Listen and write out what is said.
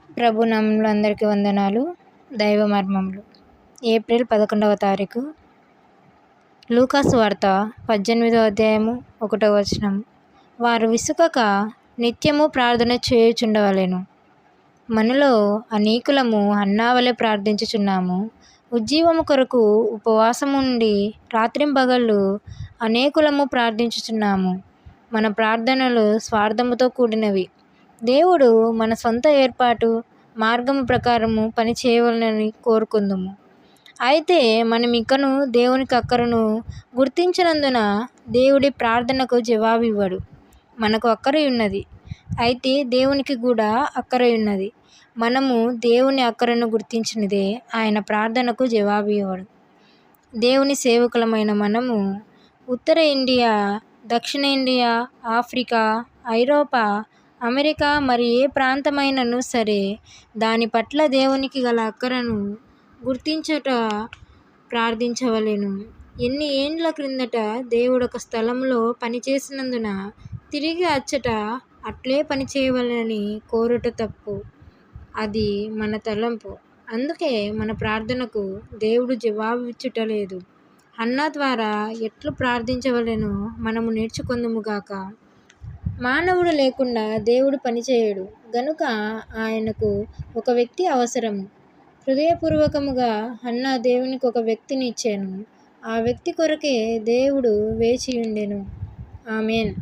ప్రభు నామములో అందరికీ వందనాలు. దైవ మర్మములు. ఏప్రిల్ 11వ తారీఖు. లూకాసు వార్త 18వ అధ్యాయము 1వ వచనం. వారు విసుకక నిత్యము ప్రార్థన చేయుచుండవలెను. మనలో అనేకులము అన్నావలే ప్రార్థించుచున్నాము. ఉజ్జీవము కొరకు ఉపవాసముండి రాత్రింబగళ్ళు అనేకులము ప్రార్థించుచున్నాము. మన ప్రార్థనలు స్వార్థముతో కూడినవి. దేవుడు మన సొంత ఏర్పాటు మార్గము ప్రకారము పని చేయవలనని కోరుకుందుము. అయితే మనం ఇంకను దేవునికి అక్కరను గుర్తించినందున దేవుడి ప్రార్థనకు జవాబు ఇవ్వడు. మనకు అక్కర ఉన్నది, అయితే దేవునికి కూడా అక్కర ఉన్నది. మనము దేవుని అక్కరను గుర్తించినదే ఆయన ప్రార్థనకు జవాబు ఇవ్వడు. దేవుని సేవకులమైన మనము ఉత్తర ఇండియా, దక్షిణ ఇండియా, ఆఫ్రికా, ఐరోపా, అమెరికా మరి ఏ ప్రాంతమైనను సరే దాని పట్ల దేవునికి గల అక్కరను గుర్తించుట ప్రార్థించవలెను. ఎన్ని ఏండ్ల క్రిందట దేవుడు ఒక స్థలంలో పనిచేసినందున తిరిగి అచ్చట అట్లే పనిచేయవలనని కోరుట తప్పు. అది మన తలంపు. అందుకే మన ప్రార్థనకు దేవుడు జవాబు ఇచ్చుటలేదు. హన్నా ద్వారా ఎట్లు ప్రార్థించవలెనో మనము నేర్చుకొందుముగాక. మానవుడు లేకుండా దేవుడు పనిచేయడు గనుక ఆయనకు ఒక వ్యక్తి అవసరము. హృదయపూర్వకముగా హన్నా దేవునికి ఒక వ్యక్తిని ఇచ్చెను. ఆ వ్యక్తి కొరకే దేవుడు వేచియుండెను. ఆమేన్.